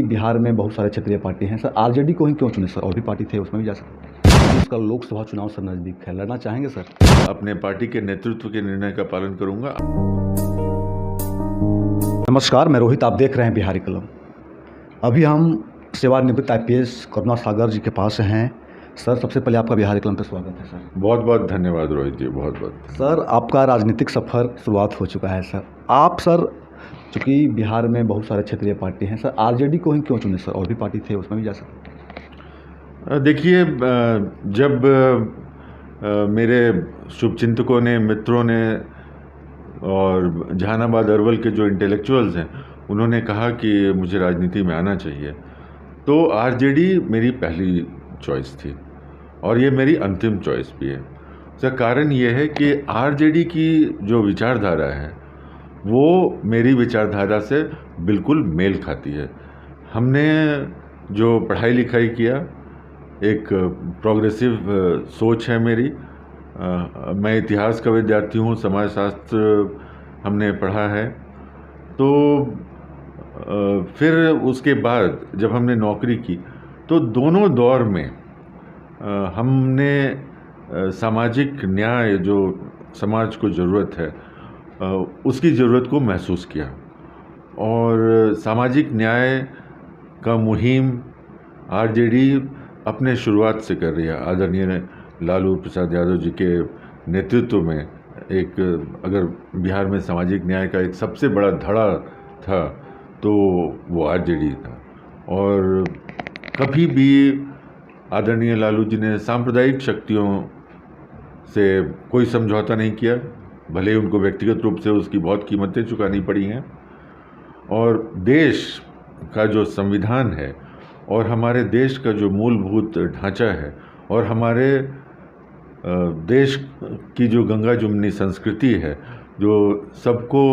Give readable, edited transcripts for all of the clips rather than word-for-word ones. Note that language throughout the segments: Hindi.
बिहार में बहुत सारे क्षेत्रीय पार्टी हैं सर, आरजेडी को ही क्यों चुने सर? और भी पार्टी थे उसमें भी जा सकते। इसका लोकसभा चुनाव सर नज़दीक है, लड़ना चाहेंगे सर? अपने पार्टी के नेतृत्व के निर्णय का पालन करूंगा। नमस्कार, मैं रोहित, आप देख रहे हैं बिहारी कलम। अभी हम सेवानिवृत्त आईपीएस करुणा सागर जी के पास हैं। सर, सबसे पहले आपका बिहारी कलम पे स्वागत है सर। बहुत बहुत धन्यवाद रोहित जी, बहुत बहुत। सर, आपका राजनीतिक सफ़र शुरुआत हो चुका है सर। आप सर, चूँकि बिहार में बहुत सारे क्षेत्रीय पार्टी हैं सर, आरजेडी को ही क्यों चुने सर? और भी पार्टी थे उसमें भी जा सकते। देखिए, जब मेरे शुभचिंतकों ने, मित्रों ने और जहानाबाद अरवल के जो इंटेलेक्चुअल्स हैं, उन्होंने कहा कि मुझे राजनीति में आना चाहिए, तो आरजेडी मेरी पहली चॉइस थी और ये मेरी अंतिम चॉइस भी है। उसका कारण ये है कि आरजेडी की जो विचारधारा है वो मेरी विचारधारा से बिल्कुल मेल खाती है। हमने जो पढ़ाई लिखाई किया, एक प्रोग्रेसिव सोच है मेरी। मैं इतिहास का विद्यार्थी हूँ, समाजशास्त्र हमने पढ़ा है। तो फिर उसके बाद जब हमने नौकरी की तो दोनों दौर में हमने सामाजिक न्याय, जो समाज को ज़रूरत है, उसकी ज़रूरत को महसूस किया। और सामाजिक न्याय का मुहिम आरजेडी अपने शुरुआत से कर रही है। आदरणीय लालू प्रसाद यादव जी के नेतृत्व में एक, अगर बिहार में सामाजिक न्याय का एक सबसे बड़ा धड़ा था तो वो आरजेडी था। और कभी भी आदरणीय लालू जी ने सांप्रदायिक शक्तियों से कोई समझौता नहीं किया, भले ही उनको व्यक्तिगत रूप से उसकी बहुत कीमतें चुकानी पड़ी हैं। और देश का जो संविधान है और हमारे देश का जो मूलभूत ढांचा है और हमारे देश की जो गंगा जुमनी संस्कृति है, जो सबको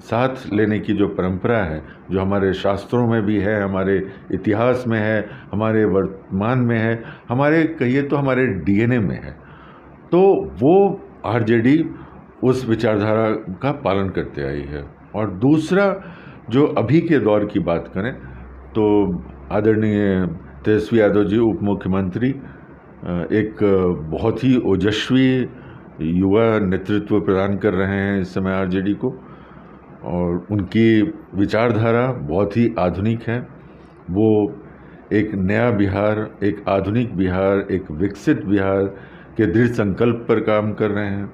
साथ लेने की जो परंपरा है, जो हमारे शास्त्रों में भी है, हमारे इतिहास में है, हमारे वर्तमान में है, हमारे कहिए तो हमारे डीएनए में है, तो वो आरजेडी उस विचारधारा का पालन करते आई है। और दूसरा, जो अभी के दौर की बात करें तो आदरणीय तेजस्वी यादव जी उप मुख्यमंत्री एक बहुत ही ओजस्वी युवा नेतृत्व प्रदान कर रहे हैं इस समय आरजेडी को, और उनकी विचारधारा बहुत ही आधुनिक है। वो एक नया बिहार, एक आधुनिक बिहार, एक विकसित बिहार के दृढ़ संकल्प पर काम कर रहे हैं।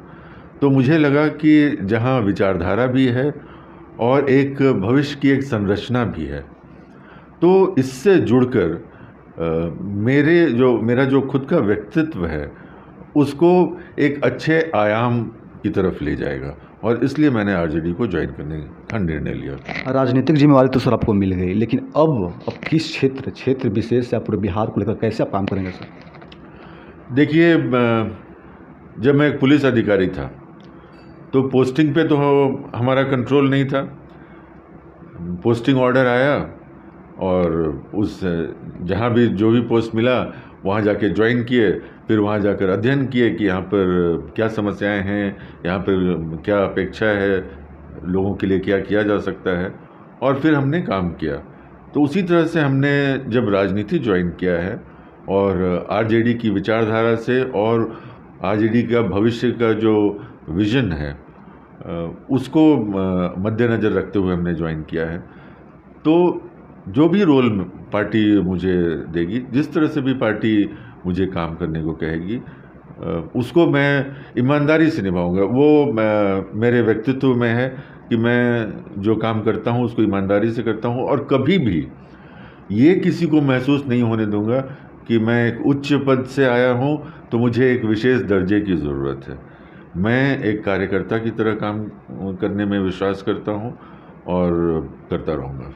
तो मुझे लगा कि जहाँ विचारधारा भी है और एक भविष्य की एक संरचना भी है, तो इससे जुड़कर मेरा जो खुद का व्यक्तित्व है उसको एक अच्छे आयाम की तरफ ले जाएगा, और इसलिए मैंने आरजेडी को ज्वाइन करने का निर्णय लिया। राजनीतिक जिम्मेवारी तो सर आपको मिल गई, लेकिन अब किस क्षेत्र विशेष या पूरे बिहार को लेकर कैसे आप काम करेंगे सर? देखिए, जब मैं एक पुलिस अधिकारी था तो पोस्टिंग पे तो हमारा कंट्रोल नहीं था। पोस्टिंग ऑर्डर आया और उस जहाँ भी जो भी पोस्ट मिला वहाँ जाके ज्वाइन किए, फिर वहाँ जाकर अध्ययन किए कि यहाँ पर क्या समस्याएं हैं, यहाँ पर क्या अपेक्षा है, लोगों के लिए क्या किया जा सकता है, और फिर हमने काम किया। तो उसी तरह से हमने जब राजनीति ज्वाइन किया है और आरजेडी की विचारधारा से और आरजेडी का भविष्य का जो विज़न है उसको मद्देनज़र रखते हुए हमने ज्वाइन किया है। तो जो भी रोल पार्टी मुझे देगी, जिस तरह से भी पार्टी मुझे काम करने को कहेगी, उसको मैं ईमानदारी से निभाऊंगा। वो मेरे व्यक्तित्व में है कि मैं जो काम करता हूँ उसको ईमानदारी से करता हूँ, और कभी भी ये किसी को महसूस नहीं होने दूंगा कि मैं एक उच्च पद से आया हूँ तो मुझे एक विशेष दर्जे की ज़रूरत है। मैं एक कार्यकर्ता की तरह काम करने में विश्वास करता हूँ और करता रहूँगा।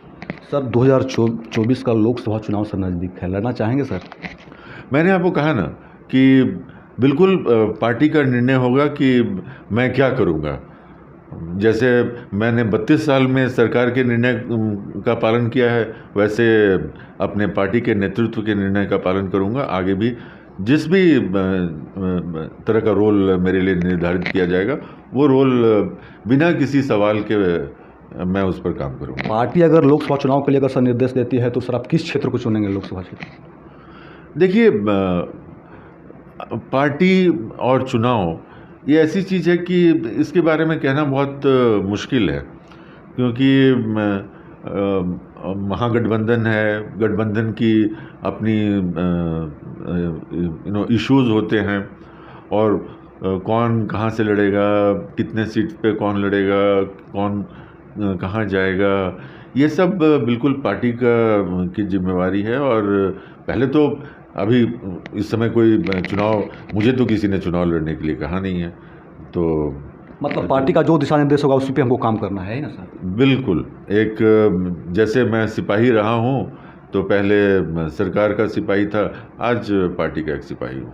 सर, 2024 का लोकसभा चुनाव सर नज़दीक है, लड़ना चाहेंगे सर? मैंने आपको कहा ना कि बिल्कुल पार्टी का निर्णय होगा कि मैं क्या करूँगा। जैसे मैंने 32 साल में सरकार के निर्णय का पालन किया है, वैसे अपने पार्टी के नेतृत्व के निर्णय का पालन करूँगा। आगे भी जिस भी तरह का रोल मेरे लिए निर्धारित किया जाएगा, वो रोल बिना किसी सवाल के मैं उस पर काम करूँगा। पार्टी अगर लोकसभा चुनाव के लिए अगर सर निर्देश देती है तो सर आप किस क्षेत्र को चुनेंगे लोकसभा क्षेत्र? देखिए, पार्टी और चुनाव ये ऐसी चीज़ है कि इसके बारे में कहना बहुत मुश्किल है, क्योंकि महागठबंधन है, गठबंधन की अपनी इश्यूज़ होते हैं, और कौन कहाँ से लड़ेगा, कितने सीट पे कौन लड़ेगा, कौन कहाँ जाएगा, ये सब बिल्कुल पार्टी की जिम्मेवारी है। और पहले तो अभी इस समय कोई चुनाव, मुझे तो किसी ने चुनाव लड़ने के लिए कहा नहीं है, तो मतलब पार्टी का जो दिशा निर्देश होगा उसी पे हमको काम करना है ना सर? बिल्कुल। एक जैसे मैं सिपाही रहा हूँ, तो पहले सरकार का सिपाही था, आज पार्टी का एक सिपाही हूँ।